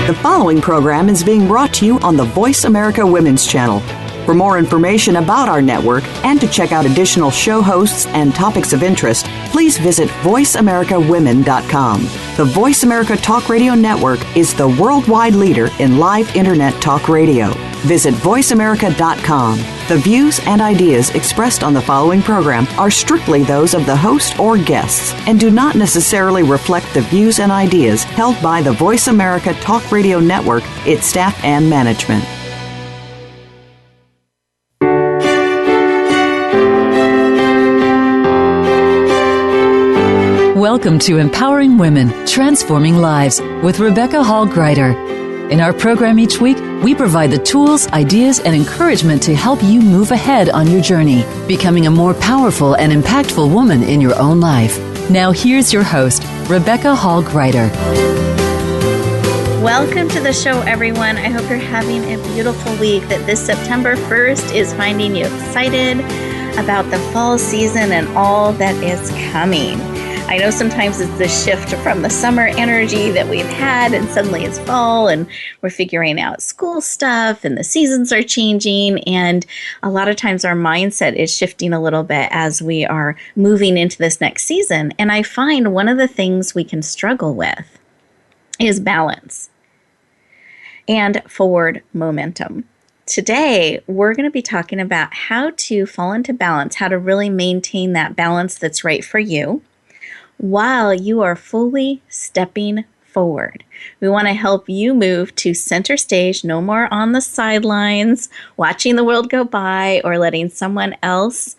The following program is being brought to you on the Voice America Women's Channel. For more information about our network and to check out additional show hosts and topics of interest, please visit voiceamericawomen.com. The Voice America Talk Radio Network is the worldwide leader in live Internet talk radio. Visit voiceamerica.com. The views and ideas expressed on the following program are strictly those of the host or guests and do not necessarily reflect the views and ideas held by the Voice America Talk Radio Network, its staff, and management. Welcome to Empowering Women, Transforming Lives with Rebecca Hall-Gruyter. In our program each week, we provide the tools, ideas, and encouragement to help you move ahead on your journey, becoming a more powerful and impactful woman in your own life. Now here's your host, Rebecca Hall-Gruyter. Welcome to the show, everyone. I hope you're having a beautiful week, that this September 1st is finding you excited about the fall season and all that is coming. I know sometimes it's the shift from the summer energy that we've had, and suddenly it's fall and we're figuring out school stuff and the seasons are changing. And a lot of times our mindset is shifting a little bit as we are moving into this next season. And I find one of the things we can struggle with is balance and forward momentum. Today, we're going to be talking about how to fall into balance, how to really maintain that balance that's right for you, while you are fully stepping forward. We want to help you move to center stage, no more on the sidelines, watching the world go by or letting someone else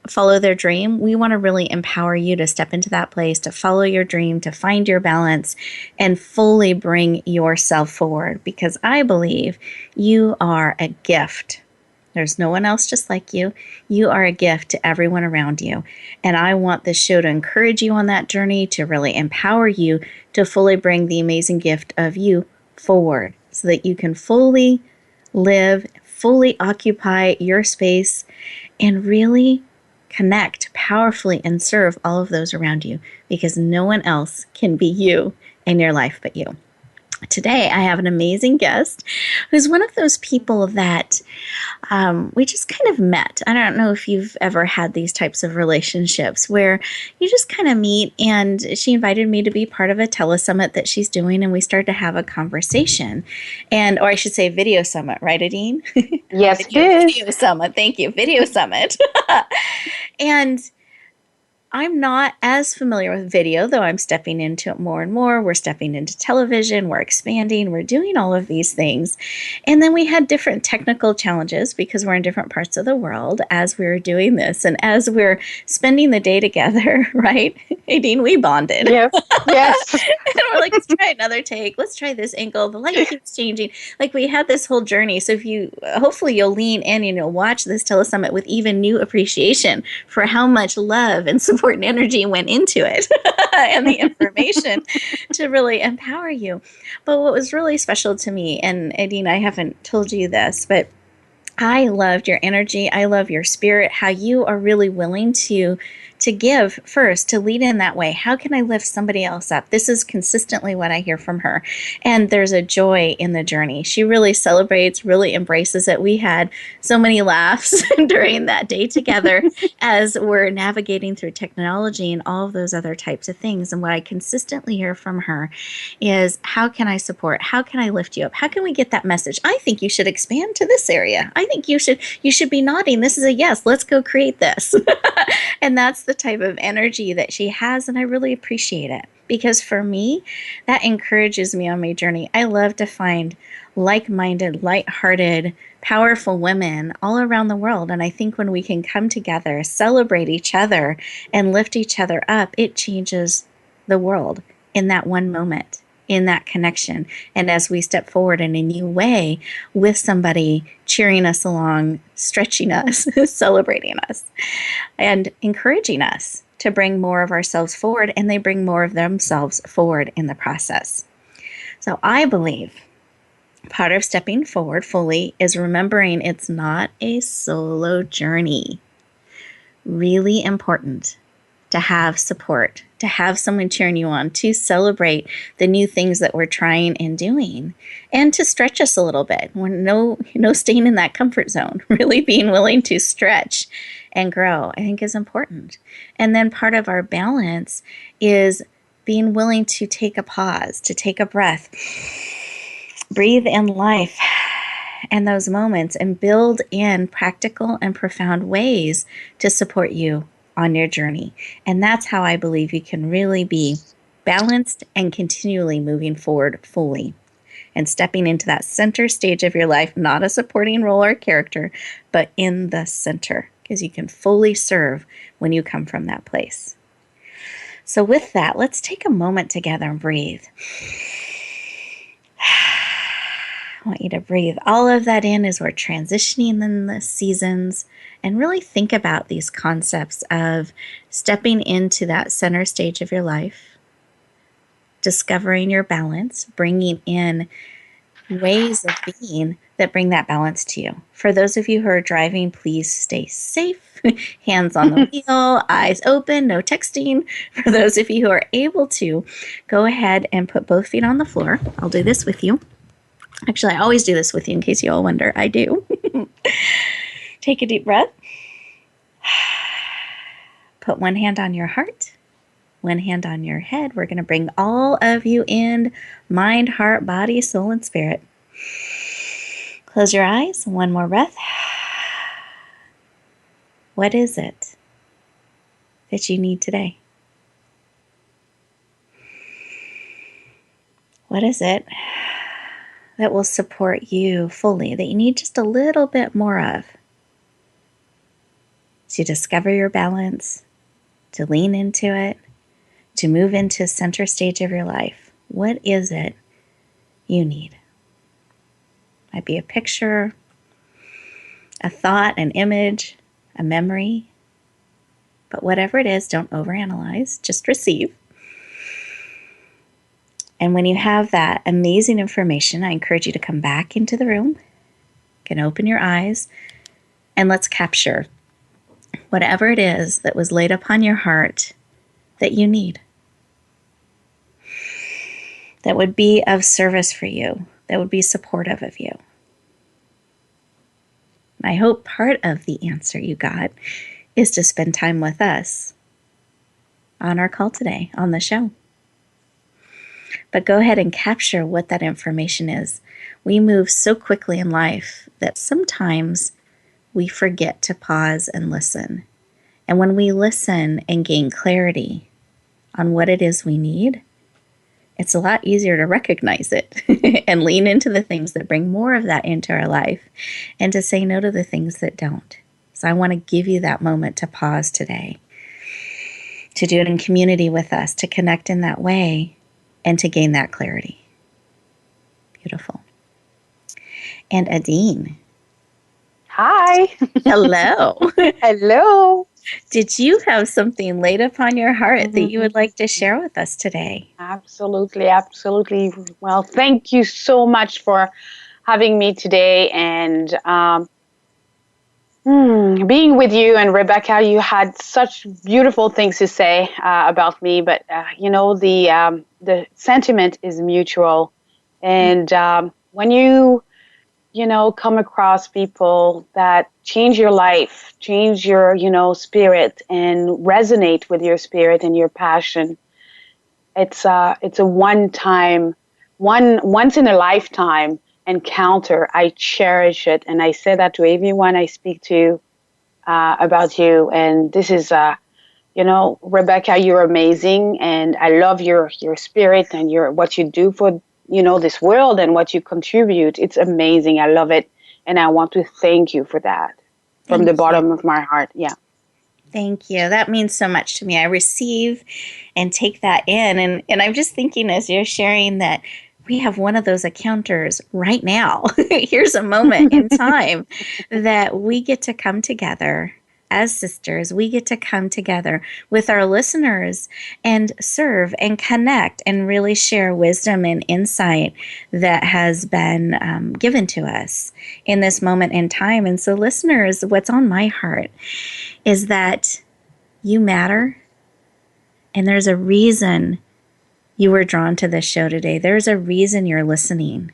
follow their dream. We want to really empower you to step into that place, to follow your dream, to find your balance, and fully bring yourself forward, because I believe you are a gift. There's no one else just like you. You are a gift to everyone around you. And I want this show to encourage you on that journey, to really empower you to fully bring the amazing gift of you forward so that you can fully live, fully occupy your space, and really connect powerfully and serve all of those around you, because no one else can be you in your life but you. Today, I have an amazing guest who's one of those people that we just kind of met. I don't know if you've ever had these types of relationships where you just kind of meet, and she invited me to be part of a telesummit that she's doing, and we started to have a conversation. Or I should say video summit, right, Edyne? Yes, it is. Video summit. Thank you. Video summit. And I'm not as familiar with video, though I'm stepping into it more and more. We're stepping into television, we're expanding, we're doing all of these things. And then we had different technical challenges because we're in different parts of the world as we were doing this. And as we're spending the day together, right, Edyne, we bonded. Yes. Yes. And we're like, let's try another take. Let's try this angle. The light keeps changing. Like, we had this whole journey. So hopefully you'll lean in and you'll watch this telesummit with even new appreciation for how much love and support and energy went into it and the information to really empower you. But what was really special to me, and Edyne, I haven't told you this, but I loved your energy. I love your spirit, how you are really willing to give first, to lead in that way. How can I lift somebody else up? This is consistently what I hear from her. And there's a joy in the journey. She really celebrates, really embraces it. We had so many laughs during that day together as we're navigating through technology and all of those other types of things. And what I consistently hear from her is, how can I support? How can I lift you up? How can we get that message? I think you should expand to this area. I think you should be nodding. This is a yes. Let's go create this. And that's the type of energy that she has, and I really appreciate it, because for me, that encourages me on my journey. I love to find like-minded, light-hearted, powerful women all around the world, and I think when we can come together, celebrate each other, and lift each other up, it changes the world in that one moment, in that connection. And as we step forward in a new way with somebody cheering us along, stretching us, celebrating us, and encouraging us to bring more of ourselves forward, and they bring more of themselves forward in the process. So I believe part of stepping forward fully is remembering it's not a solo journey. Really important to have support, to have someone cheering you on, to celebrate the new things that we're trying and doing, and to stretch us a little bit. We're no staying in that comfort zone, really being willing to stretch and grow, I think is important. And then part of our balance is being willing to take a pause, to take a breath, breathe in life and those moments, and build in practical and profound ways to support you on your journey. And that's how I believe you can really be balanced and continually moving forward fully and stepping into that center stage of your life, not a supporting role or character, but in the center, because you can fully serve when you come from that place. So with that, let's take a moment together and breathe. I want you to breathe all of that in as we're transitioning in the seasons, and really think about these concepts of stepping into that center stage of your life, discovering your balance, bringing in ways of being that bring that balance to you. For those of you who are driving, please stay safe, hands on the wheel, eyes open, no texting. For those of you who are able to, go ahead and put both feet on the floor. I'll do this with you. Actually, I always do this with you in case you all wonder. I do. Take a deep breath. Put one hand on your heart, one hand on your head. We're going to bring all of you in, mind, heart, body, soul, and spirit. Close your eyes. One more breath. What is it that you need today? What is it that will support you fully, that you need just a little bit more of? To discover your balance, to lean into it, to move into center stage of your life. What is it you need? Might be a picture, a thought, an image, a memory. But whatever it is, don't overanalyze, just receive. And when you have that amazing information, I encourage you to come back into the room. You can open your eyes and let's capture whatever it is that was laid upon your heart that you need, that would be of service for you, that would be supportive of you. I hope part of the answer you got is to spend time with us on our call today, on the show. But go ahead and capture what that information is. We move so quickly in life that sometimes we forget to pause and listen. And when we listen and gain clarity on what it is we need, it's a lot easier to recognize it and lean into the things that bring more of that into our life and to say no to the things that don't. So I want to give you that moment to pause today, to do it in community with us, to connect in that way, and to gain that clarity. Beautiful. And Edyne. Hi. Hello. Hello. Did you have something laid upon your heart that you would like to share with us today? Absolutely. Absolutely. Well, thank you so much for having me today. And being with you and Rebecca, you had such beautiful things to say about me. But, the sentiment is mutual. And when you come across people that change your life, change your, spirit and resonate with your spirit and your passion. It's a once in a lifetime encounter. I cherish it. And I say that to everyone I speak to about you. And this is, Rebecca, you're amazing. And I love your spirit and what you do for this world and what you contribute. It's amazing. I love it. And I want to thank you for that from the bottom of my heart. Yeah. Thank you. That means so much to me. I receive and take that in. And I'm just thinking as you're sharing that we have one of those encounters right now. Here's a moment in time that we get to come together as sisters. We get to come together with our listeners and serve and connect and really share wisdom and insight that has been given to us in this moment in time. And so listeners, what's on my heart is that you matter, And there's a reason you were drawn to this show today. There's a reason you're listening.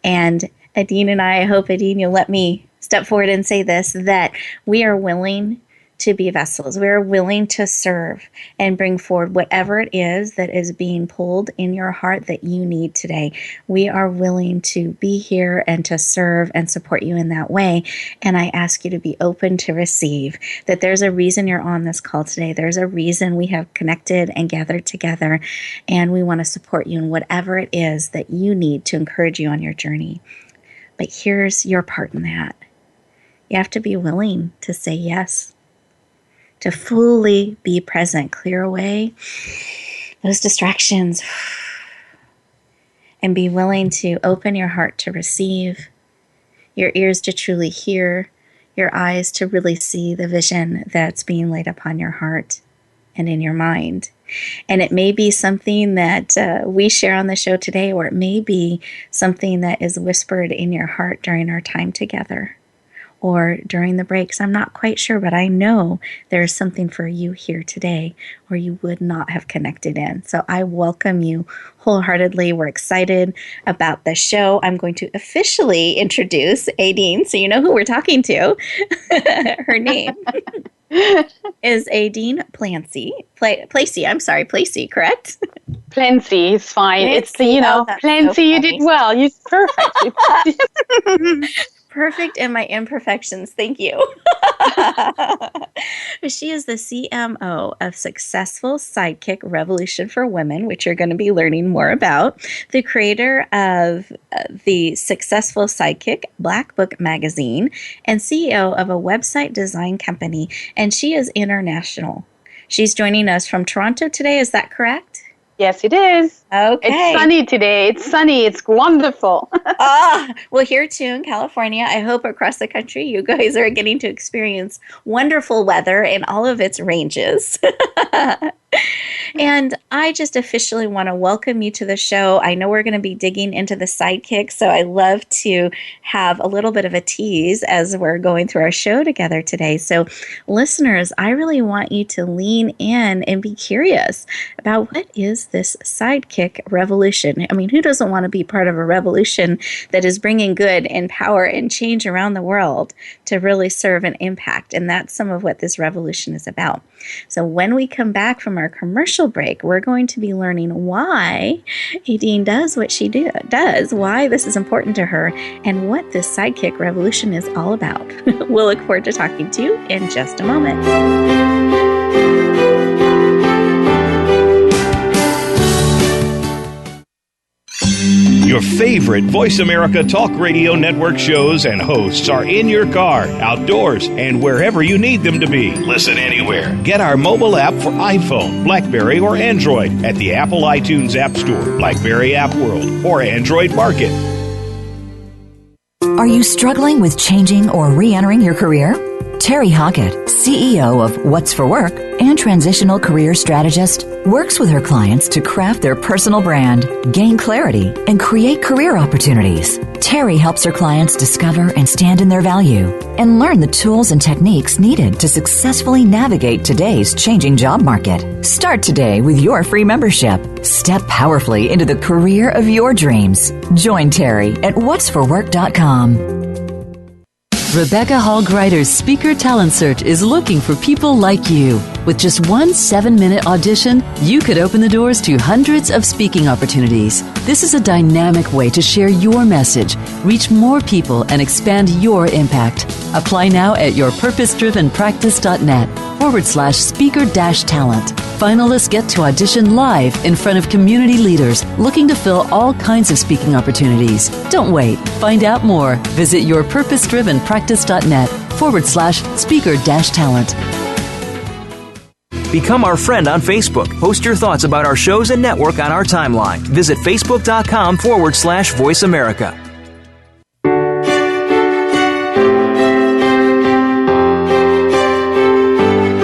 And Edyne and I hope, Edyne, you'll let me step forward and say this, that we are willing to be vessels. We are willing to serve and bring forward whatever it is that is being pulled in your heart that you need today. We are willing to be here and to serve and support you in that way. And I ask you to be open to receive, that there's a reason you're on this call today. There's a reason we have connected and gathered together, and we want to support you in whatever it is that you need to encourage you on your journey. But here's your part in that. You have to be willing to say yes, to fully be present, clear away those distractions, and be willing to open your heart to receive, your ears to truly hear, your eyes to really see the vision that's being laid upon your heart and in your mind. And it may be something that we share on the show today, or it may be something that is whispered in your heart during our time together, or during the breaks. I'm not quite sure, but I know there's something for you here today, or you would not have connected in. So I welcome you wholeheartedly. We're excited about the show. I'm going to officially introduce Edyne, so you know who we're talking to. Her name is Edyne Plancy. Plancy, correct? Plancy is fine. Plancy, It's the, Plancy, so you did well. You're perfect. Perfect in my imperfections. Thank you. She is the CMO of Successful Sidekick Revolution for Women, which you're going to be learning more about. The creator of the Successful Sidekick Black Book magazine, and CEO of a website design company. And she is international. She's joining us from Toronto today. Is that correct? Yes, it is. Okay. It's sunny today. It's sunny. It's wonderful. Well, here too in California, I hope across the country, you guys are getting to experience wonderful weather in all of its ranges. And I just officially want to welcome you to the show. I know we're going to be digging into the sidekick, so I love to have a little bit of a tease as we're going through our show together today. So listeners, I really want you to lean in and be curious about what is this sidekick revolution. I mean, who doesn't want to be part of a revolution that is bringing good and power and change around the world to really serve and impact? And that's some of what this revolution is about. So when we come back from our commercial break, we're going to be learning why Edyne does what she does, why this is important to her, and what this sidekick revolution is all about. We'll look forward to talking to you in just a moment. Your favorite Voice America Talk Radio Network shows and hosts are in your car, outdoors, and wherever you need them to be. Listen anywhere. Get our mobile app for iPhone, BlackBerry, or Android at the Apple iTunes App Store, BlackBerry App World, or Android Market. Are you struggling with changing or re-entering your career? Terry Hockett, CEO of What's for Work and transitional career strategist, works with her clients to craft their personal brand, gain clarity, and create career opportunities. Terry helps her clients discover and stand in their value and learn the tools and techniques needed to successfully navigate today's changing job market. Start today with your free membership. Step powerfully into the career of your dreams. Join Terry at whatsforwork.com. Rebecca Hall Gruyter's Speaker Talent Search is looking for people like you. With just one 7-minute audition, you could open the doors to hundreds of speaking opportunities. This is a dynamic way to share your message, reach more people, and expand your impact. Apply now at yourpurposedrivenpractice.net/speaker-talent. Finalists get to audition live in front of community leaders looking to fill all kinds of speaking opportunities. Don't wait. Find out more. Visit yourpurposedrivenpractice.net/speaker-talent. Become our friend on Facebook. Post your thoughts about our shows and network on our timeline. Visit facebook.com/Voice America.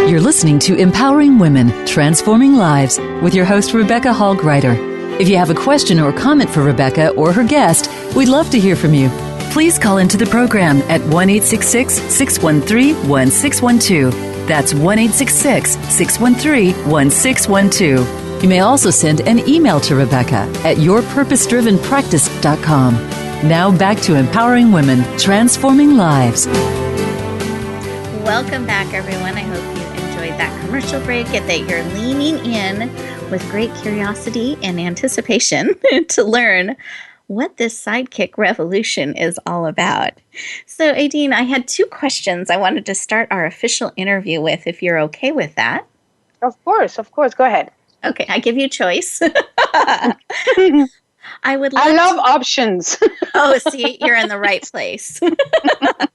You're listening to Empowering Women, Transforming Lives with your host, Rebecca Hall Gruyter. If you have a question or comment for Rebecca or her guest, we'd love to hear from you. Please call into the program at 1-866-613-1612. That's 1-866-613-1612. You may also send an email to Rebecca at yourpurposedrivenpractice.com. Now back to empowering women, transforming lives. Welcome back, everyone. I hope you enjoyed that commercial break and that you're leaning in with great curiosity and anticipation to learn what this sidekick revolution is all about. So, Edyne, I had 2 questions I wanted to start our official interview with, if you're okay with that. Of course. Go ahead. Okay, I give you choice. I love options. Oh, see, you're in the right place. I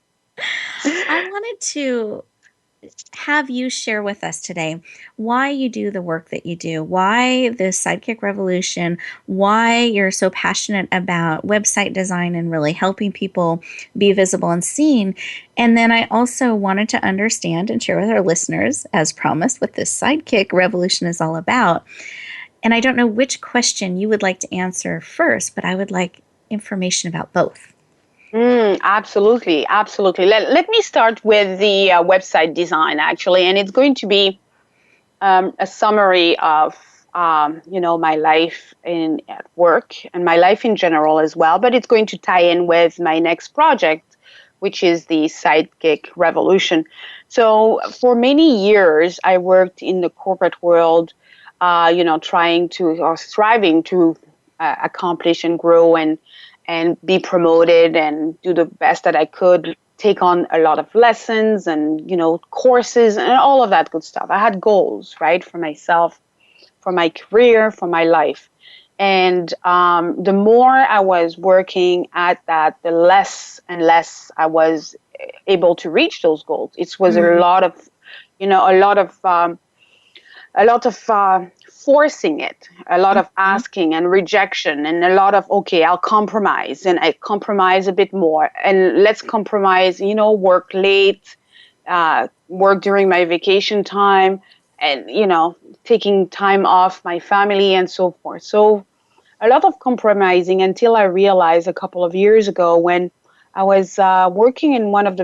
wanted to have you share with us today why you do the work that you do, why the Sidekick Revolution, why you're so passionate about website design and really helping people be visible and seen. And then I also wanted to understand and share with our listeners, as promised, what this Sidekick Revolution is all about. And I don't know which question you would like to answer first, but I would like information about both. Absolutely. Let me start with the website design, actually, and it's going to be a summary of my life at work and my life in general as well. But it's going to tie in with my next project, which is the Sidekick Revolution. So for many years, I worked in the corporate world, striving to accomplish and grow and be promoted and do the best that I could, take on a lot of lessons and, courses and all of that good stuff. I had goals, right, for myself, for my career, for my life. And the more I was working at that, the less and less I was able to reach those goals. It was a lot of forcing it, a lot of asking and rejection, and a lot of, okay, I'll compromise, and I compromise a bit more, and let's compromise, work late, work during my vacation time, and, taking time off my family and so forth. So a lot of compromising until I realized a couple of years ago when I was working in one of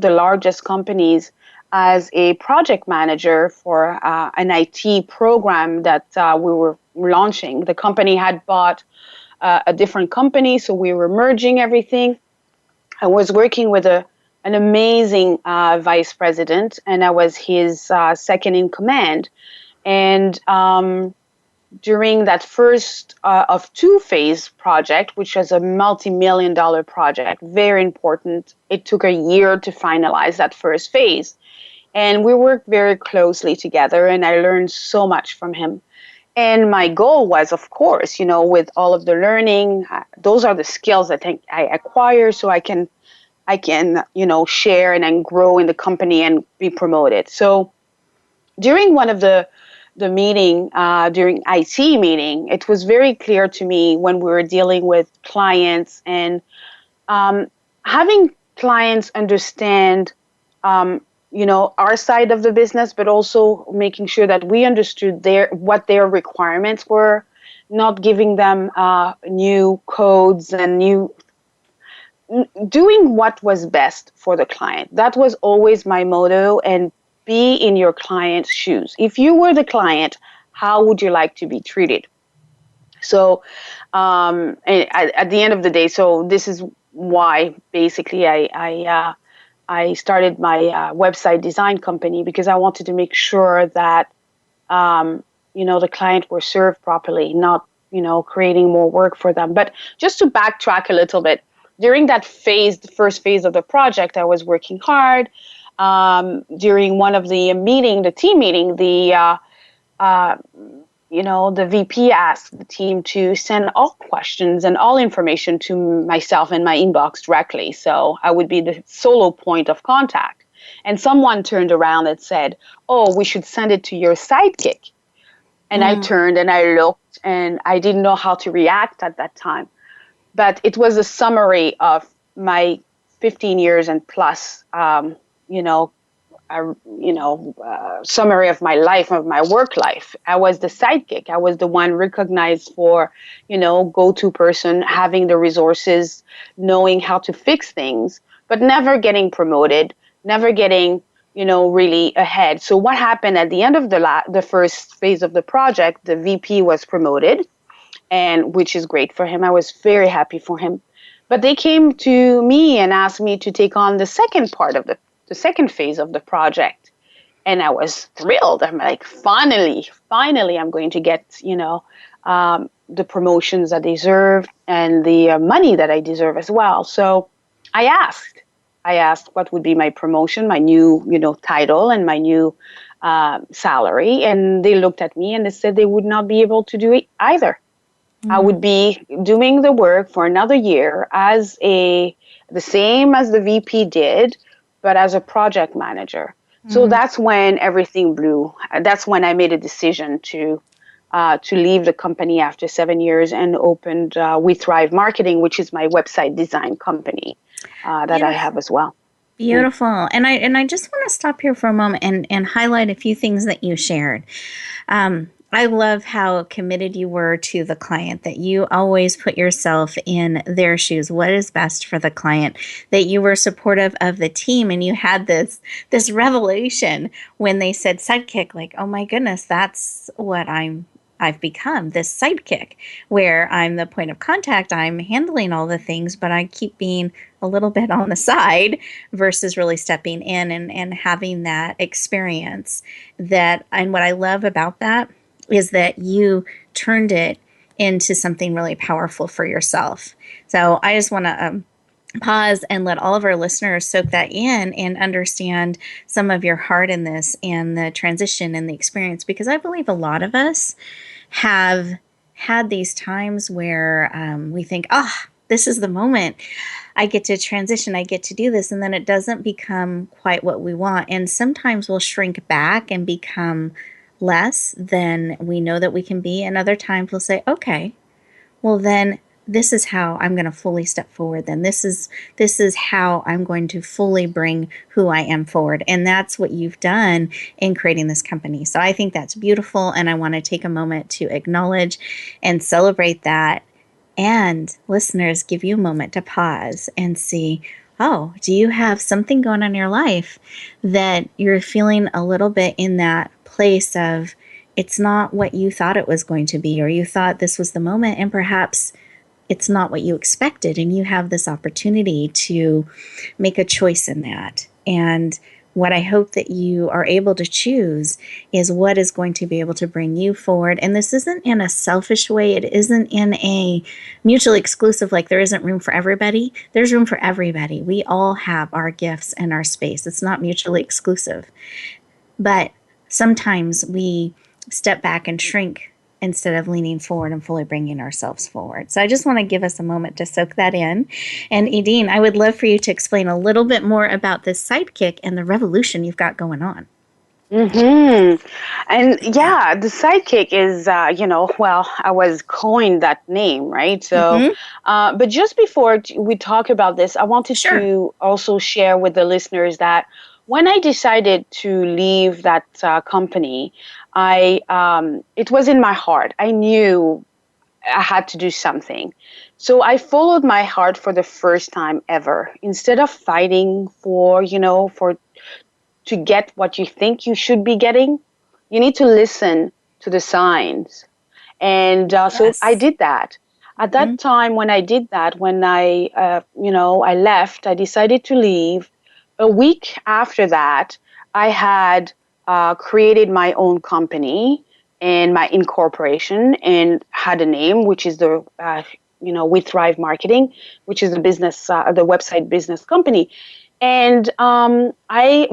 the largest companies as a project manager for an IT program that we were launching. The company had bought a different company, so we were merging everything. I was working with an amazing vice president, and I was his second in command. And during that first of 2-phase project, which was a multi-million-dollar project, very important, it took a year to finalize that first phase. And we worked very closely together, and I learned so much from him. And my goal was, of course, with all of the learning, those are the skills I think I acquire so I can, share and then grow in the company and be promoted. So during one of the meeting, during IT meeting, it was very clear to me when we were dealing with clients and having clients understand our side of the business, but also making sure that we understood what their requirements were, not giving them new codes and doing what was best for the client. That was always my motto, and be in your client's shoes. If you were the client, how would you like to be treated? So at the end of the day, so this is why basically I started my website design company, because I wanted to make sure that, the client were served properly, not, creating more work for them. But just to backtrack a little bit, during that phase, the first phase of the project, I was working hard. During one of the team meeting, the VP asked the team to send all questions and all information to myself in my inbox directly. So I would be the solo point of contact. And someone turned around and said, "Oh, we should send it to your sidekick." And I turned and I looked, and I didn't know how to react at that time. But it was a summary of my 15 years and plus, summary of my life, of my work life. I was the sidekick. I was the one recognized for, go-to person, having the resources, knowing how to fix things, but never getting promoted, never getting, really ahead. So what happened at the end of the first phase of the project, the VP was promoted, and which is great for him. I was very happy for him. But they came to me and asked me to take on the second part of the second phase of the project. And I was thrilled. I'm like, finally, I'm going to get, the promotions I deserve and the money that I deserve as well. So I asked what would be my promotion, my new, title and my new salary. And they looked at me and they said they would not be able to do it either. I would be doing the work for another year the same as the VP did, but as a project manager. So that's when everything blew. That's when I made a decision to leave the company after 7 years and opened We Thrive Marketing, which is my website design company that I have as well. Beautiful. And I just want to stop here for a moment and highlight a few things that you shared. I love how committed you were to the client, that you always put yourself in their shoes. What is best for the client? That you were supportive of the team, and you had this revelation when they said sidekick, like, oh my goodness, that's what I've become, this sidekick, where I'm the point of contact, I'm handling all the things, but I keep being a little bit on the side versus really stepping in and having that experience. And what I love about that is that you turned it into something really powerful for yourself. So I just want to pause and let all of our listeners soak that in and understand some of your heart in this and the transition and the experience, because I believe a lot of us have had these times where we think, this is the moment. I get to transition, I get to do this, and then it doesn't become quite what we want. And sometimes we'll shrink back and become less than we know that we can be. And other times we'll say, okay, well then this is how I'm going to fully step forward. Then this is how I'm going to fully bring who I am forward. And that's what you've done in creating this company. So I think that's beautiful. And I want to take a moment to acknowledge and celebrate that. And listeners, give you a moment to pause and see, do you have something going on in your life that you're feeling a little bit in that place of it's not what you thought it was going to be, or you thought this was the moment, and perhaps it's not what you expected, and you have this opportunity to make a choice in that. And what I hope that you are able to choose is what is going to be able to bring you forward. And this isn't in a selfish way. It isn't in a mutually exclusive, like there isn't room for everybody. There's room for everybody. We all have our gifts and our space. It's not mutually exclusive. But sometimes we step back and shrink instead of leaning forward and fully bringing ourselves forward. So I just want to give us a moment to soak that in. And Edyne, I would love for you to explain a little bit more about this sidekick and the revolution you've got going on. And yeah, the sidekick is, I was coined that name, right? So, but just before we talk about this, I wanted to also share with the listeners that when I decided to leave that company, it was in my heart. I knew I had to do something. So I followed my heart for the first time ever. Instead of fighting to get what you think you should be getting, you need to listen to the signs. And so I did that. At that time, when I did that, when I left, I decided to leave. A week after that, I had created my own company and my incorporation and had a name, which is the We Thrive Marketing, which is the website business company. And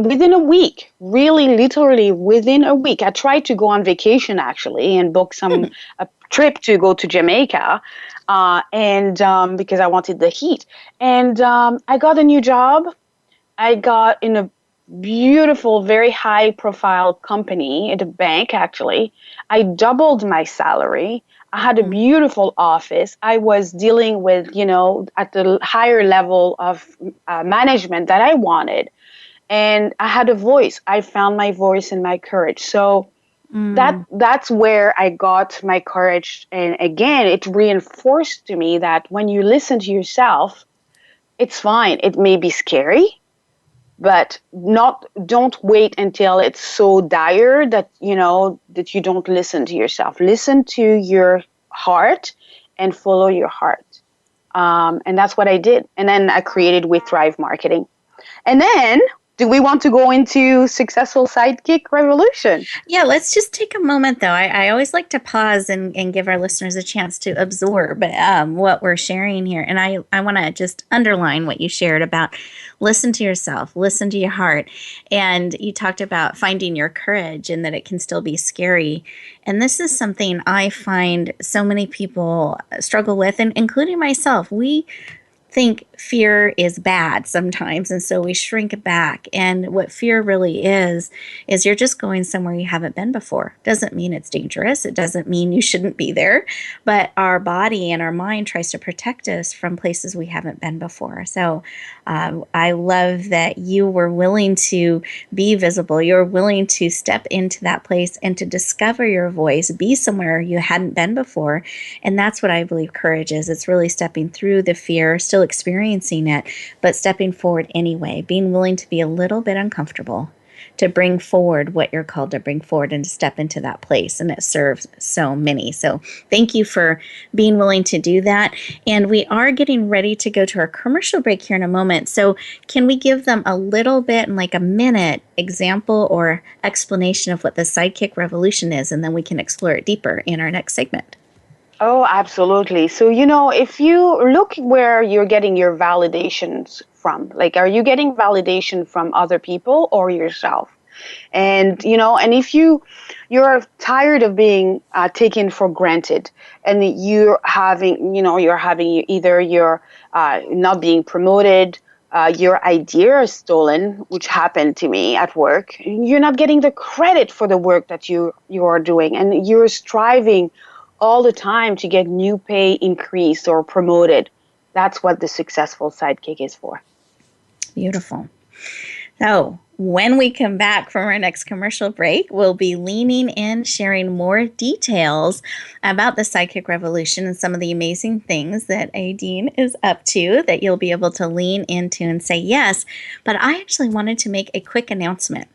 within a week, really literally within a week, I tried to go on vacation actually and book a trip to go to Jamaica, because I wanted the heat. And I got a new job. I got in a beautiful, very high profile company at a bank, actually. I doubled my salary. I had a beautiful office. I was dealing with, at the higher level of management that I wanted. And I had a voice. I found my voice and my courage. So that's where I got my courage. And again, it reinforced to me that when you listen to yourself, it's fine. It may be scary. but don't wait until it's so dire that that you don't listen to yourself. Listen to your heart and follow your heart. And that's what I did. And then I created with Thrive Marketing. And then, do we want to go into Successful Sidekick Revolution? Yeah, let's just take a moment, though. I always like to pause and give our listeners a chance to absorb what we're sharing here. And I want to just underline what you shared about listen to yourself, listen to your heart. And you talked about finding your courage and that it can still be scary. And this is something I find so many people struggle with, and including myself. We think fear is bad sometimes, and so we shrink back. And what fear really is you're just going somewhere you haven't been before. Doesn't mean it's dangerous. It doesn't mean you shouldn't be there, but our body and our mind tries to protect us from places we haven't been before. So I love that you were willing to be visible. You're willing to step into that place and to discover your voice, be somewhere you hadn't been before. And that's what I believe courage is. It's really stepping through the fear, still experiencing it, but stepping forward anyway, being willing to be a little bit uncomfortable, to bring forward what you're called to bring forward and to step into that place. And it serves so many. So thank you for being willing to do that. And we are getting ready to go to our commercial break here in a moment. So can we give them a little bit, in like a minute, example or explanation of what the Sidekick Revolution is? And then we can explore it deeper in our next segment. Oh, absolutely. So, if you look where you're getting your validations from, like, are you getting validation from other people or yourself? And, and if you're tired of being taken for granted, and you're having either you're not being promoted, your idea is stolen, which happened to me at work. You're not getting the credit for the work that you are doing, and you're striving all the time to get new pay increased or promoted. That's what the Successful Sidekick is for. Beautiful. So when we come back from our next commercial break, we'll be leaning in, sharing more details about the Sidekick Revolution and some of the amazing things that Edyne is up to that you'll be able to lean into and say yes. But I actually wanted to make a quick announcement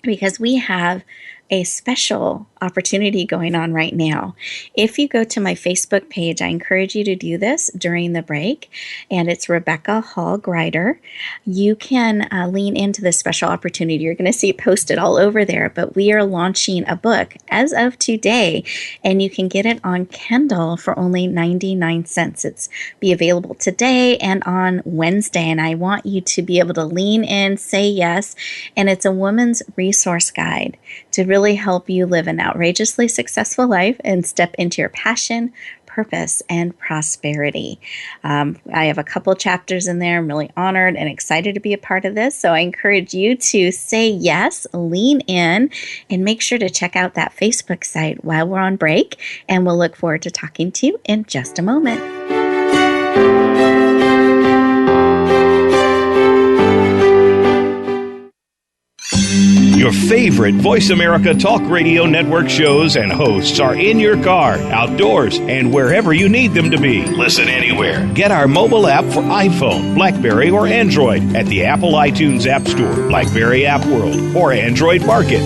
because we have a special opportunity going on right now. If you go to my Facebook page, I encourage you to do this during the break, and it's Rebecca Hall Gruyter. You can lean into this special opportunity. You're going to see it posted all over there, but we are launching a book as of today, and you can get it on Kindle for only 99 cents. It's be available today and on Wednesday, and I want you to be able to lean in, say yes, and it's a woman's resource guide to really help you live an outrageously successful life and step into your passion, purpose, and prosperity. I have a couple chapters in there. I'm really honored and excited to be a part of this. So I encourage you to say yes, lean in, and make sure to check out that Facebook site while we're on break. And we'll look forward to talking to you in just a moment. Your favorite Voice America Talk Radio Network shows and hosts are in your car, outdoors, and wherever you need them to be. Listen anywhere. Get our mobile app for iPhone, BlackBerry, or Android at the Apple iTunes App Store, BlackBerry App World, or Android Market.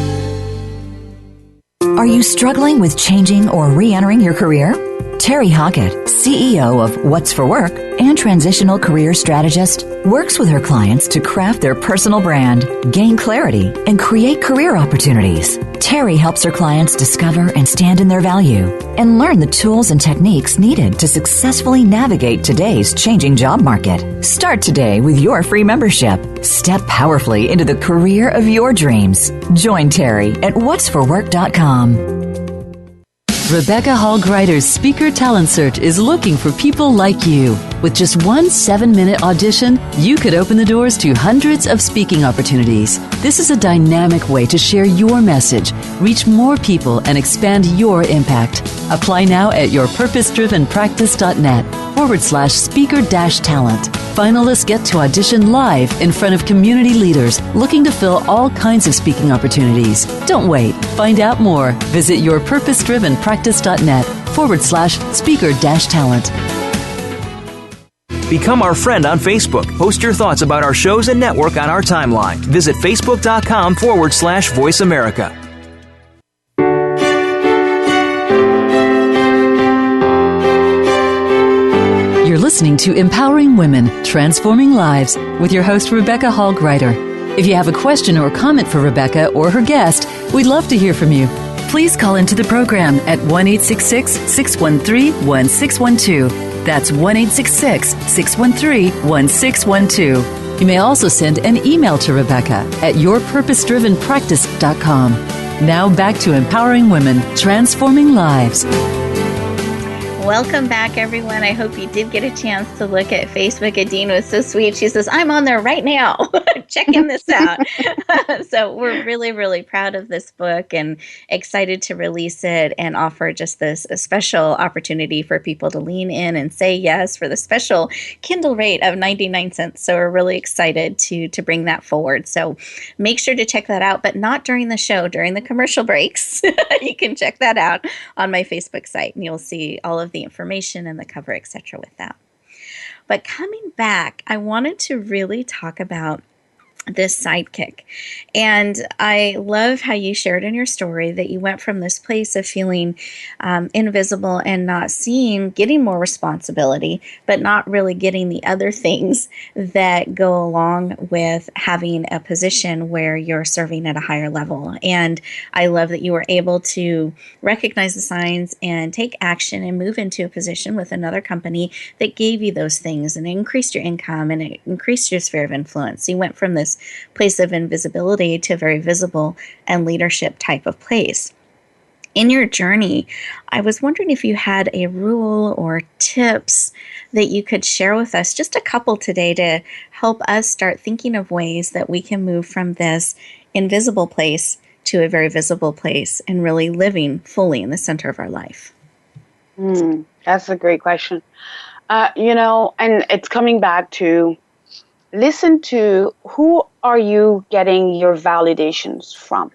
Are you struggling with changing or re-entering your career? Terry Hockett, CEO of What's for Work and transitional career strategist, works with her clients to craft their personal brand, gain clarity, and create career opportunities. Terry helps her clients discover and stand in their value and learn the tools and techniques needed to successfully navigate today's changing job market. Start today with your free membership. Step powerfully into the career of your dreams. Join Terry at whatsforwork.com. Rebecca Hall Gruyter's Speaker Talent Search is looking for people like you. With just one 7-minute audition, you could open the doors to hundreds of speaking opportunities. This is a dynamic way to share your message, reach more people, and expand your impact. Apply now at yourpurposedrivenpractice.net/speaker-talent. Finalists get to audition live in front of community leaders looking to fill all kinds of speaking opportunities. Don't wait. Find out more. Visit yourpurposedrivenpractice.net/speaker-talent. Become our friend on Facebook. Post your thoughts about our shows and network on our timeline. Visit facebook.com/Voice America. You're listening to Empowering Women, Transforming Lives with your host, Rebecca Hall Gruyter. If you have a question or comment for Rebecca or her guest, we'd love to hear from you. Please call into the program at 1-866-613-1612. That's 1-866-613-1612. You may also send an email to Rebecca at yourpurposedrivenpractice.com. Now back to Empowering Women, Transforming Lives. Welcome back, everyone. I hope you did get a chance to look at Facebook. Edyne was so sweet. She says, I'm on there right now, checking this out. So we're really, really proud of this book and excited to release it and offer just this a special opportunity for people to lean in and say yes for the special Kindle rate of 99 cents. So we're really excited to bring that forward. So make sure to check that out, but not during the show, during the commercial breaks. You can check that out on my Facebook site and you'll see all of the information and the cover, etc. with that. But coming back, I wanted to really talk about this sidekick. And I love how you shared in your story that you went from this place of feeling invisible and not seen, getting more responsibility, but not really getting the other things that go along with having a position where you're serving at a higher level. And I love that you were able to recognize the signs and take action and move into a position with another company that gave you those things and increased your income and it increased your sphere of influence. You went from this place of invisibility to a very visible and leadership type of place. In your journey, I was wondering if you had a rule or tips that you could share with us, just a couple today, to help us start thinking of ways that we can move from this invisible place to a very visible place and really living fully in the center of our life. That's a great question. And it's coming back to listen to who are you getting your validations from?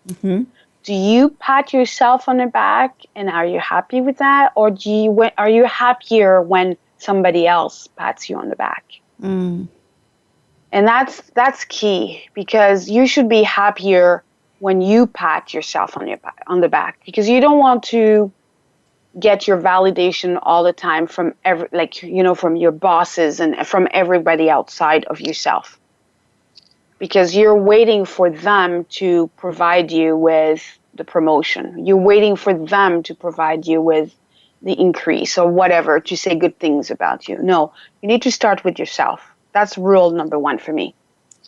Mm-hmm. Do you pat yourself on the back and are you happy with that? Or are you happier when somebody else pats you on the back? And that's key, because you should be happier when you pat yourself on the back, because you don't want to get your validation all the time from from your bosses and from everybody outside of yourself, because you're waiting for them to provide you with the promotion. You're waiting for them to provide you with the increase or whatever, to say good things about you. No, you need to start with yourself. That's rule number one for me.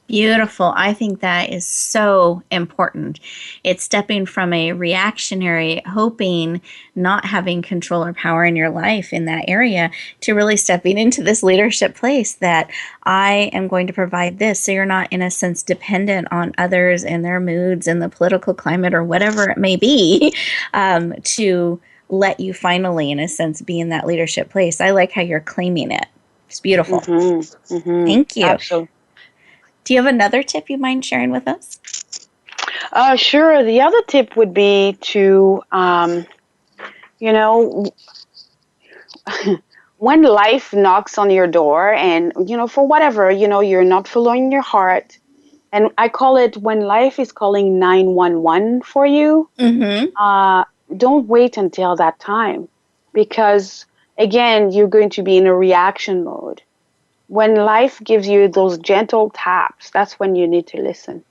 Beautiful. I think that is so important. It's stepping from a reactionary, hoping, not having control or power in your life in that area, to really stepping into this leadership place that I am going to provide this. So you're not, in a sense, dependent on others and their moods and the political climate or whatever it may be, to let you finally, in a sense, be in that leadership place. I like how you're claiming it. It's beautiful. Mm-hmm. Mm-hmm. Thank you. Absolutely. Do you have another tip you mind sharing with us? Sure. The other tip would be to, when life knocks on your door and, for whatever, you're not following your heart. And I call it when life is calling 911 for you. Mm-hmm. Don't wait until that time, because, again, you're going to be in a reaction mode. When life gives you those gentle taps, that's when you need to listen.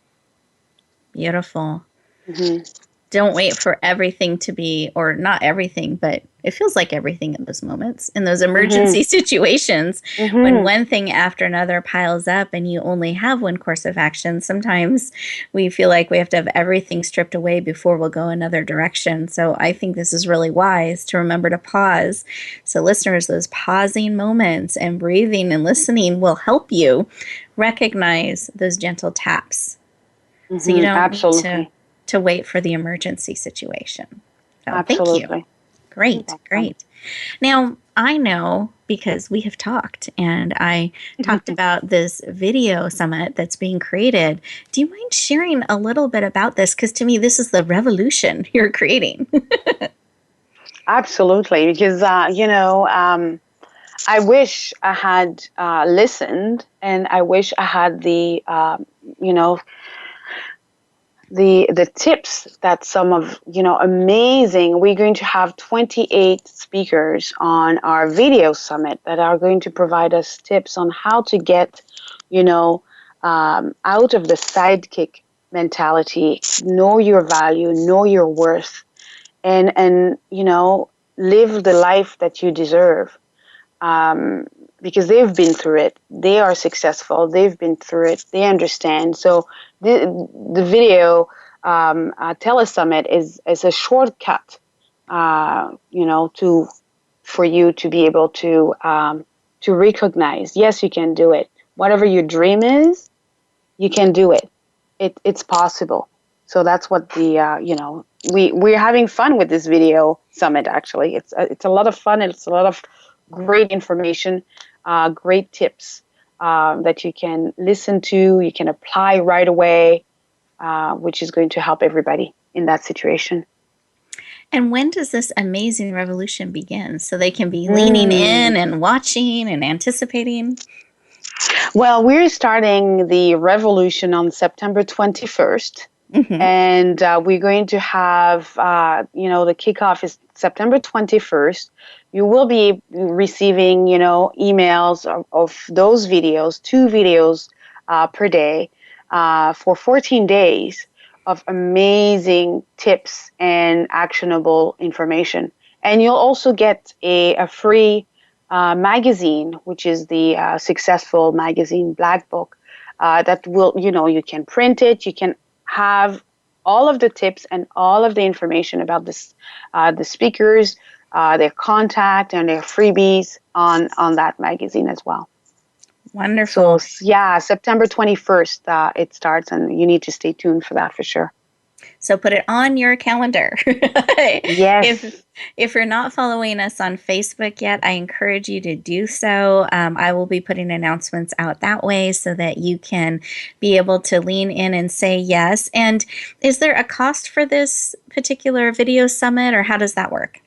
Beautiful. Mm-hmm. Don't wait for everything to be, or not everything, but it feels like everything in those moments, in those emergency situations, when one thing after another piles up and you only have one course of action. Sometimes we feel like we have to have everything stripped away before we'll go another direction. So I think this is really wise to remember to pause. So listeners, those pausing moments and breathing and listening will help you recognize those gentle taps. So you don't need to wait for the emergency situation. So Absolutely. Thank you. Great. Now, I know, because we have talked, and I talked about this video summit that's being created. Do you mind sharing a little bit about this? Because to me, this is the revolution you're creating. Absolutely, because, I wish I had listened, and I wish I had the, you know, the tips that some of, amazing. We're going to have 28 speakers on our video summit that are going to provide us tips on how to get, out of the sidekick mentality, know your value, know your worth, and live the life that you deserve. Because they've been through it, they are successful, they've been through it, they understand. So the video telesummit is a shortcut, to for you to be able to recognize, yes, you can do it. Whatever your dream is, you can do it. It's possible. So that's what the we're having fun with this video summit. Actually, it's a lot of fun. It's a lot of great information, great tips that you can listen to, you can apply right away, which is going to help everybody in that situation. And when does this amazing revolution begin? So they can be leaning in and watching and anticipating. Well, we're starting the revolution on September 21st. Mm-hmm. And we're going to have, the kickoff is September 21st. You will be receiving, emails of those videos, 2 videos per day for 14 days of amazing tips and actionable information. And you'll also get a free magazine, which is the Successful Magazine Black Book, that will, you can print it, you can have all of the tips and all of the information about this, the speakers, their contact, and their freebies on that magazine as well. Wonderful. So, yeah, September 21st it starts, and you need to stay tuned for that for sure. So put it on your calendar. Yes. If you're not following us on Facebook yet, I encourage you to do so. I will be putting announcements out that way so that you can be able to lean in and say yes. And is there a cost for this particular video summit, or how does that work?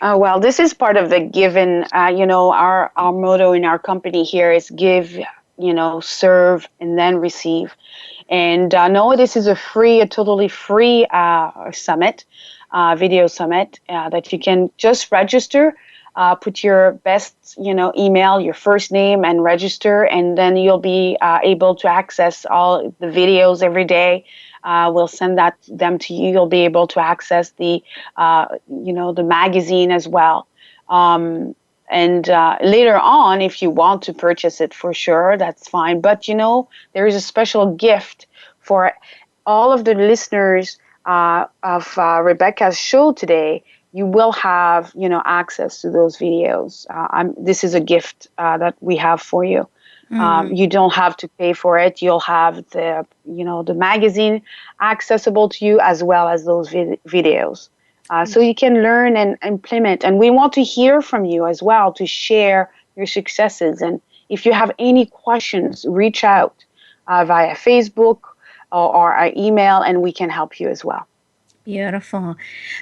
Well, this is part of the given, our motto in our company here is give, serve, and then receive. And no, this is a totally free summit, video summit that you can just register, put your best, email, your first name, and register, and then you'll be able to access all the videos every day. We'll send them to you. You'll be able to access the, the magazine as well. And later on, if you want to purchase it, for sure, that's fine. But, there is a special gift for all of the listeners of Rebecca's show today. You will have, access to those videos. This is a gift that we have for you. You don't have to pay for it. You'll have the, the magazine accessible to you, as well as those videos. So you can learn and implement. And we want to hear from you as well, to share your successes. And if you have any questions, reach out via Facebook or our email, and we can help you as well. Beautiful.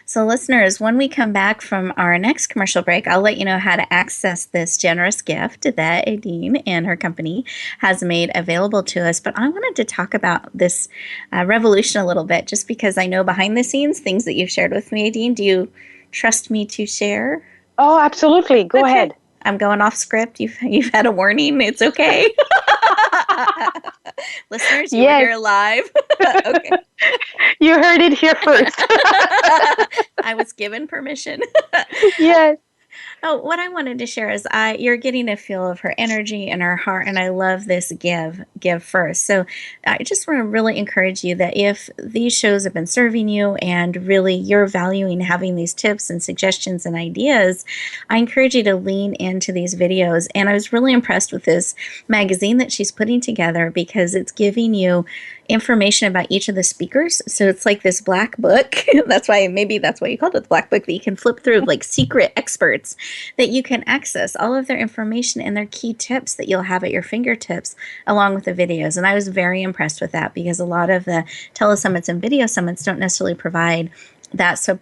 So listeners, when we come back from our next commercial break, I'll let you know how to access this generous gift that Edyne and her company has made available to us. But I wanted to talk about this revolution a little bit, just because I know behind the scenes things that you've shared with me, Edyne. Do you trust me to share? Oh, absolutely. Go ahead. I'm going off script. You've had a warning. It's okay. Listeners, you are here live. Okay. You heard it here first. I was given permission. Yes. Oh, what I wanted to share is you're getting a feel of her energy and her heart, and I love this give first. So I just want to really encourage you that if these shows have been serving you and really you're valuing having these tips and suggestions and ideas, I encourage you to lean into these videos. And I was really impressed with this magazine that she's putting together, because it's giving you information about each of the speakers. So it's like this black book. That's why you called it the black book, that you can flip through, like secret experts that you can access all of their information and their key tips that you'll have at your fingertips, along with the videos. And I was very impressed with that, because a lot of the telesummits and video summits don't necessarily provide that. So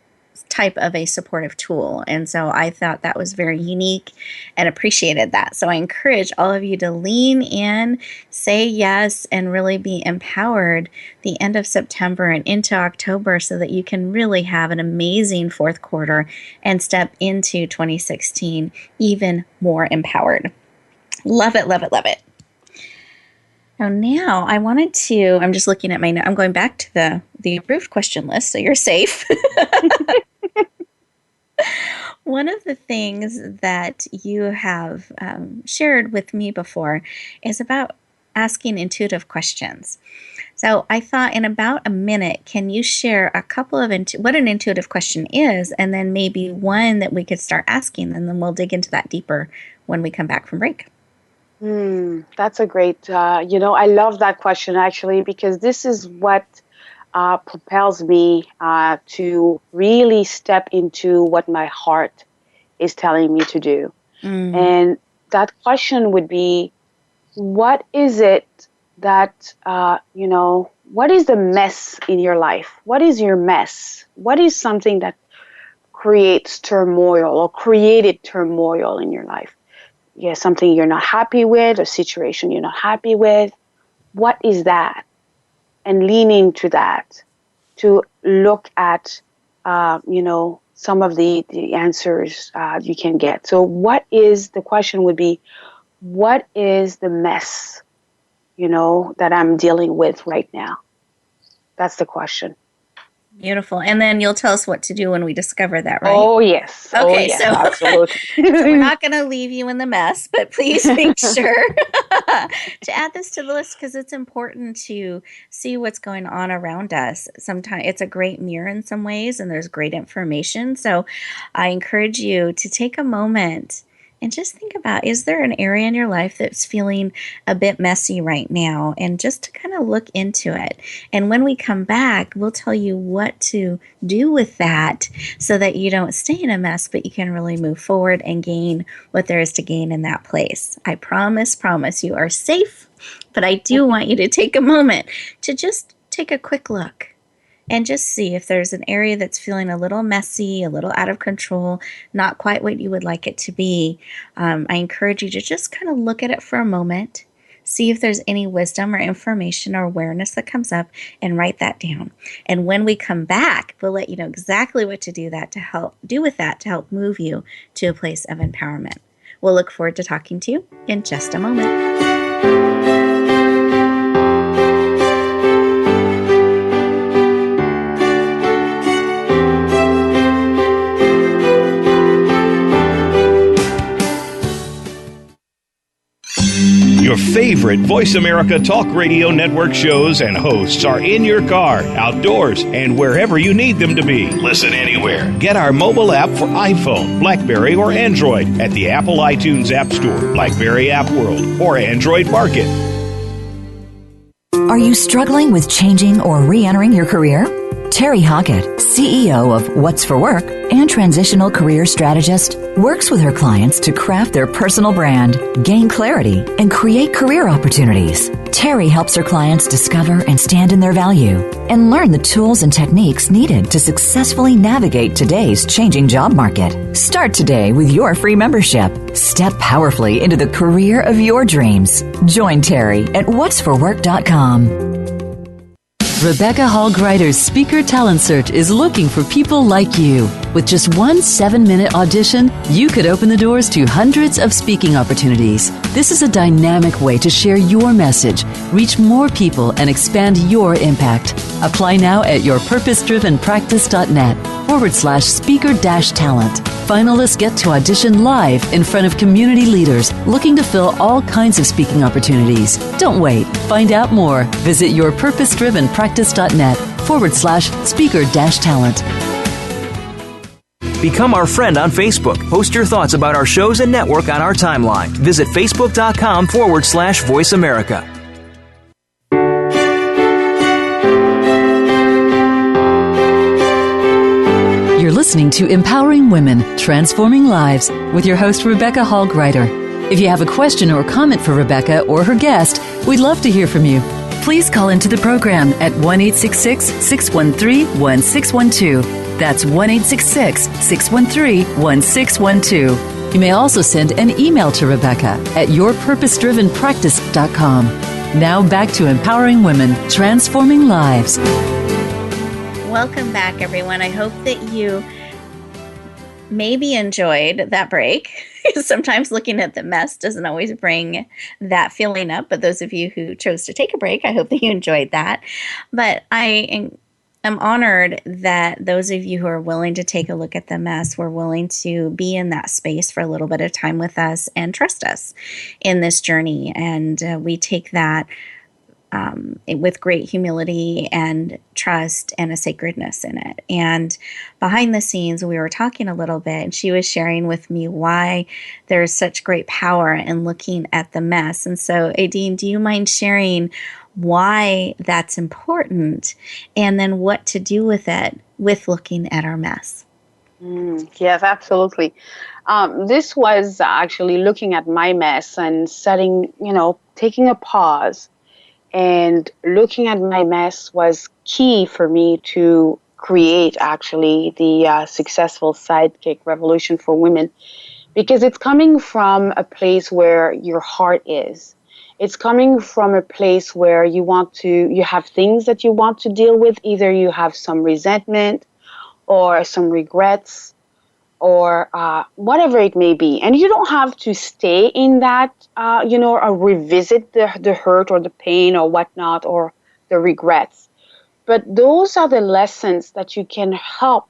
type of a supportive tool. And so I thought that was very unique and appreciated that. So I encourage all of you to lean in, say yes, and really be empowered the end of September and into October so that you can really have an amazing fourth quarter and step into 2016 even more empowered. Love it, love it, love it. Now I wanted to, I'm just looking at my note. I'm going back to the approved question list, so you're safe. One of the things that you have shared with me before is about asking intuitive questions. So I thought in about a minute, can you share a couple of what an intuitive question is, and then maybe one that we could start asking, and then we'll dig into that deeper when we come back from break. That's a great, I love that question actually, because this is what propels me to really step into what my heart is telling me to do. And that question would be, what is it that, what is the mess in your life? What is your mess? What is something that creates turmoil or created turmoil in your life? Yeah, something you're not happy with, a situation you're not happy with. What is that? And lean into that to look at, some of the answers you can get. So the question would be, what is the mess, that I'm dealing with right now? That's the question. Beautiful. And then you'll tell us what to do when we discover that, right? Oh, yes. Okay, so absolutely. So we're not going to leave you in the mess, but please make sure to add this to the list because it's important to see what's going on around us. Sometimes it's a great mirror in some ways, and there's great information. So I encourage you to take a moment and just think about, is there an area in your life that's feeling a bit messy right now? And just to kind of look into it. And when we come back, we'll tell you what to do with that so that you don't stay in a mess, but you can really move forward and gain what there is to gain in that place. I promise you are safe, but I do want you to take a moment to just take a quick look. And just see if there's an area that's feeling a little messy, a little out of control, not quite what you would like it to be. I encourage you to just kind of look at it for a moment, see if there's any wisdom or information or awareness that comes up, and write that down. And when we come back, we'll let you know exactly what to do with that to help move you to a place of empowerment. We'll look forward to talking to you in just a moment. Your favorite Voice America Talk Radio Network shows and hosts are in your car, outdoors, and wherever you need them to be. Listen anywhere. Get our mobile app for iPhone, BlackBerry, or Android at the Apple iTunes App Store, BlackBerry App World, or Android Market. Are you struggling with changing or re-entering your career? Terry Hockett, CEO of What's for Work and transitional career strategist, works with her clients to craft their personal brand, gain clarity, and create career opportunities. Terry helps her clients discover and stand in their value and learn the tools and techniques needed to successfully navigate today's changing job market. Start today with your free membership. Step powerfully into the career of your dreams. Join Terry at whatsforwork.com. Rebecca Hall Gruyter's Speaker Talent Search is looking for people like you. With just one 7-minute audition, you could open the doors to hundreds of speaking opportunities. This is a dynamic way to share your message, reach more people, and expand your impact. Apply now at yourpurposedrivenpractice.net/speaker-talent. Finalists get to audition live in front of community leaders looking to fill all kinds of speaking opportunities. Don't wait. Find out more. Visit yourpurposedrivenpractice.net/speaker-talent. Become our friend on Facebook. Post your thoughts about our shows and network on our timeline. Visit facebook.com/Voice America. You're listening to Empowering Women, Transforming Lives with your host, Rebecca Hall Gruyter. If you have a question or comment for Rebecca or her guest, we'd love to hear from you. Please call into the program at 1-866-613-1612. That's 1-866-613-1612. You may also send an email to Rebecca at yourpurposedrivenpractice.com. Now back to empowering women, transforming lives. Welcome back, everyone. I hope that you maybe enjoyed that break. Sometimes looking at the mess doesn't always bring that feeling up, but those of you who chose to take a break, I hope that you enjoyed that. But I'm honored that those of you who are willing to take a look at the mess were willing to be in that space for a little bit of time with us and trust us in this journey. And we take that with great humility and trust and a sacredness in it. And behind the scenes, we were talking a little bit, and she was sharing with me why there's such great power in looking at the mess. And so, Edyne, do you mind sharing why that's important and then what to do with it with looking at our mess? Yes, absolutely. This was actually looking at my mess and taking a pause. And looking at my mess was key for me to create actually the successful sidekick revolution for women, because it's coming from a place where your heart is. It's coming from a place where you have things that you want to deal with. Either you have some resentment or some regrets or whatever it may be. And you don't have to stay in that, or revisit the hurt or the pain or whatnot or the regrets. But those are the lessons that can help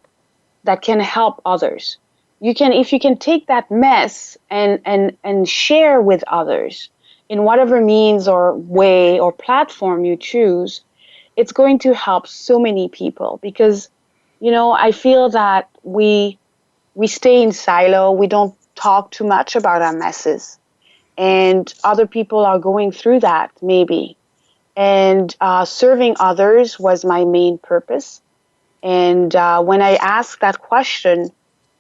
others. If you can take that mess and share with others in whatever means or way or platform you choose, it's going to help so many people. Because, I feel that we stay in silo. We don't talk too much about our messes. And other people are going through that, maybe. And serving others was my main purpose. And when I asked that question,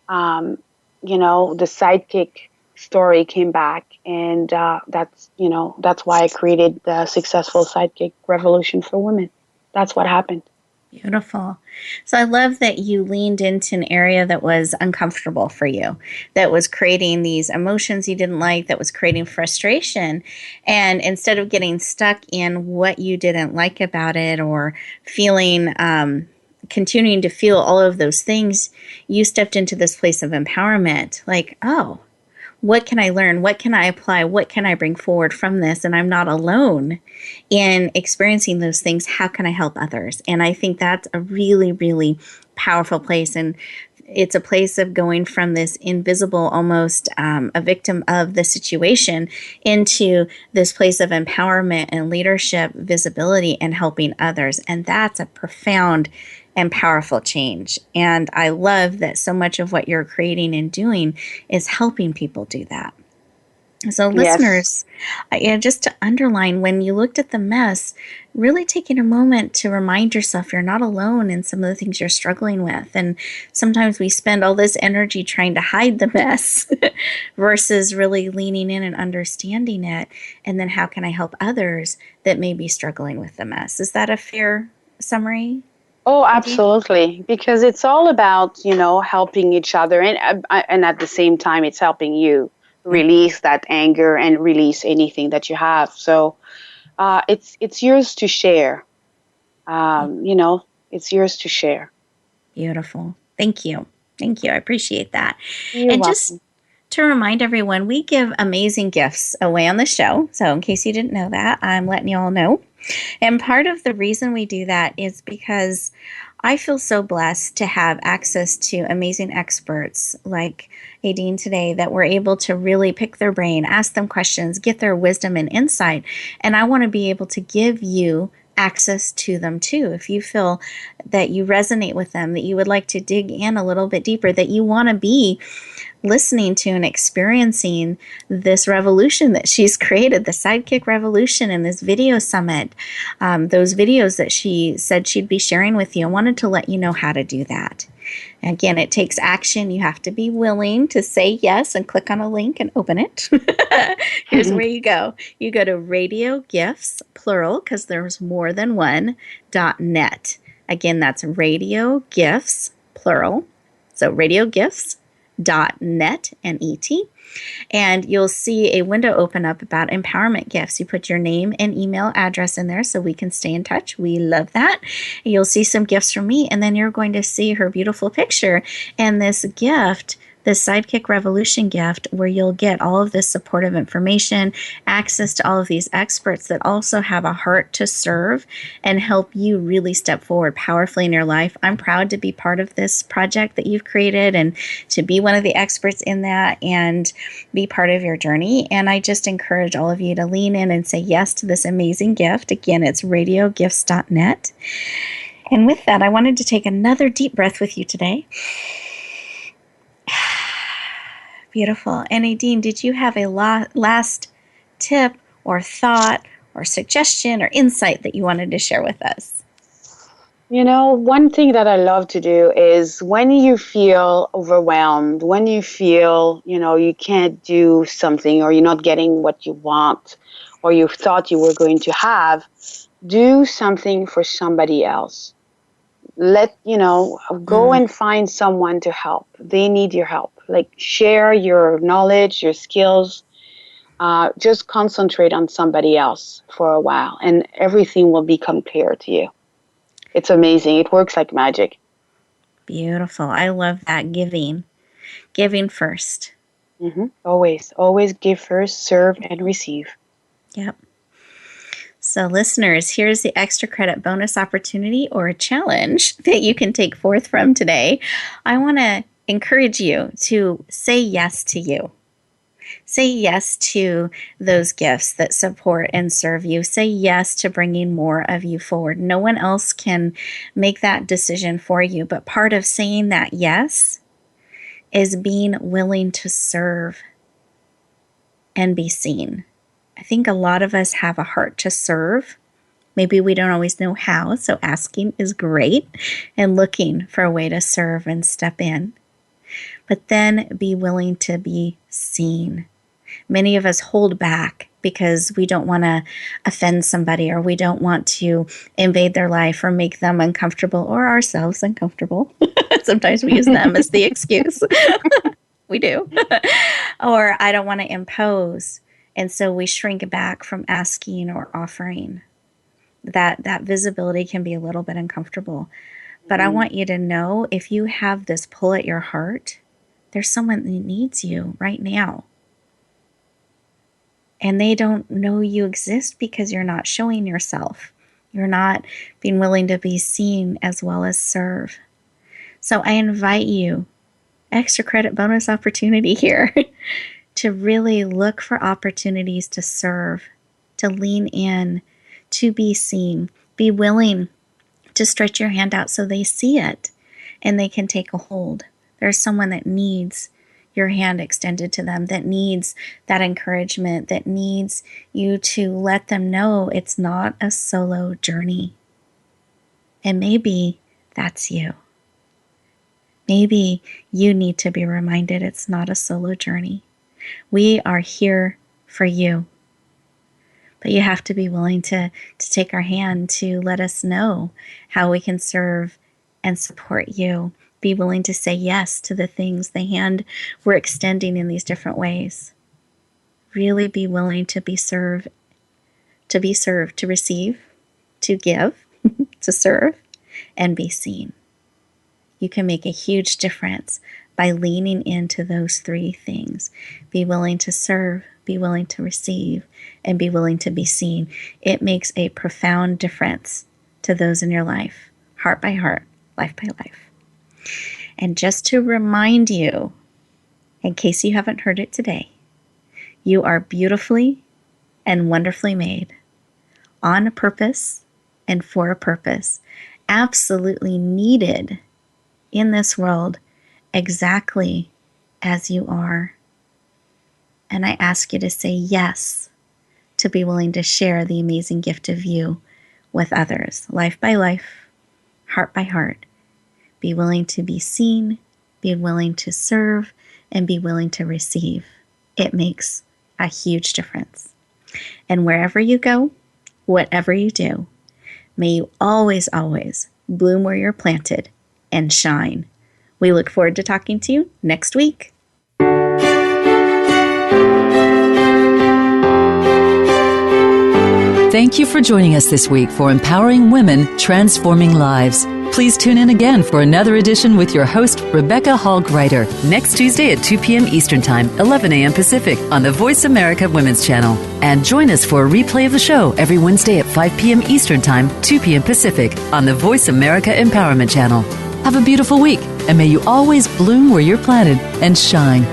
the sidekick story came back. And that's why I created the successful sidekick revolution for women. That's what happened. Beautiful. So I love that you leaned into an area that was uncomfortable for you, that was creating these emotions you didn't like, that was creating frustration. And instead of getting stuck in what you didn't like about it or feeling, continuing to feel all of those things, you stepped into this place of empowerment. Like, oh, what can I learn? What can I apply? What can I bring forward from this? And I'm not alone in experiencing those things. How can I help others? And I think that's a really, really powerful place. And it's a place of going from this invisible, almost a victim of the situation, into this place of empowerment and leadership, visibility, and helping others. And that's a profound and powerful change. And I love that so much of what you're creating and doing is helping people do that. So listeners, just to underline, when you looked at the mess, really taking a moment to remind yourself you're not alone in some of the things you're struggling with. And sometimes we spend all this energy trying to hide the mess versus really leaning in and understanding it. And then how can I help others that may be struggling with the mess? Is that a fair summary? Oh, absolutely. Because it's all about, helping each other. And at the same time, it's helping you release that anger and release anything that you have. So it's yours to share. It's yours to share. Beautiful. Thank you. Thank you. I appreciate that. You're welcome. Just to remind everyone, we give amazing gifts away on the show. So in case you didn't know that, I'm letting you all know. And part of the reason we do that is because I feel so blessed to have access to amazing experts like Edyne today that we're able to really pick their brain, ask them questions, get their wisdom and insight. And I want to be able to give you access to them too. If you feel that you resonate with them, that you would like to dig in a little bit deeper, that you want to be listening to and experiencing this revolution that she's created, the Sidekick Revolution and this video summit, those videos that she said she'd be sharing with you, I wanted to let you know how to do that. Again, it takes action. You have to be willing to say yes and click on a link and open it. Here's where you go. You go to Radio Gifts, plural, because there's more than one, .net. Again, that's Radio Gifts, plural. So radiogifts.net, N-E-T. And you'll see a window open up about empowerment gifts. You put your name and email address in there so we can stay in touch. We love that. You'll see some gifts from me, and then you're going to see her beautiful picture. And this gift, the Sidekick Revolution gift, where you'll get all of this supportive information, access to all of these experts that also have a heart to serve and help you really step forward powerfully in your life. I'm proud to be part of this project that you've created and to be one of the experts in that and be part of your journey. And I just encourage all of you to lean in and say yes to this amazing gift. Again, it's radiogifts.net. And with that, I wanted to take another deep breath with you today. Beautiful. And Edyne, did you have a last tip or thought or suggestion or insight that you wanted to share with us? One thing that I love to do is when you feel overwhelmed, when you feel, you can't do something or you're not getting what you want or you thought you were going to have, do something for somebody else. Go and find someone to help. They need your help. Like, share your knowledge, your skills. Just concentrate on somebody else for a while, and everything will become clear to you. It's amazing. It works like magic. Beautiful. I love that. Giving first. Mm-hmm. Always give first, serve, and receive. Yep. So listeners, here's the extra credit bonus opportunity or a challenge that you can take forth from today. I want to encourage you to say yes to you. Say yes to those gifts that support and serve you. Say yes to bringing more of you forward. No one else can make that decision for you, but part of saying that yes is being willing to serve and be seen. I think a lot of us have a heart to serve. Maybe we don't always know how, so asking is great and looking for a way to serve and step in. But then be willing to be seen. Many of us hold back because we don't want to offend somebody or we don't want to invade their life or make them uncomfortable or ourselves uncomfortable. Sometimes we use them as the excuse. We do. Or I don't want to impose. And so we shrink back from asking or offering. That visibility can be a little bit uncomfortable. But I want you to know, if you have this pull at your heart, there's someone that needs you right now. And they don't know you exist because you're not showing yourself. You're not being willing to be seen as well as serve. So I invite you, extra credit bonus opportunity here, to really look for opportunities to serve, to lean in, to be seen, be willing to stretch your hand out so they see it and they can take a hold. There's someone that needs your hand extended to them, that needs that encouragement, that needs you to let them know it's not a solo journey. And maybe that's you. Maybe you need to be reminded it's not a solo journey. We are here for you. But you have to be willing to take our hand to let us know how we can serve and support you. Be willing to say yes to the things, the hand we're extending in these different ways. Really be willing to be served, to receive, to give, to serve, and be seen. You can make a huge difference by leaning into those three things. Be willing to serve, be willing to receive, and be willing to be seen. It makes a profound difference to those in your life, heart by heart, life by life. And just to remind you, in case you haven't heard it today, you are beautifully and wonderfully made, on a purpose and for a purpose, absolutely needed in this world exactly as you are. And I ask you to say yes, to be willing to share the amazing gift of you with others, life by life, heart by heart. Be willing to be seen, be willing to serve, and be willing to receive. It makes a huge difference. And wherever you go, whatever you do, may you always, always bloom where you're planted and shine We look forward to talking to you next week. Thank you for joining us this week for Empowering Women, Transforming Lives. Please tune in again for another edition with your host, Rebecca Hall Gruyter, next Tuesday at 2 p.m. Eastern Time, 11 a.m. Pacific on the Voice America Women's Channel. And join us for a replay of the show every Wednesday at 5 p.m. Eastern Time, 2 p.m. Pacific on the Voice America Empowerment Channel. Have a beautiful week, and may you always bloom where you're planted and shine.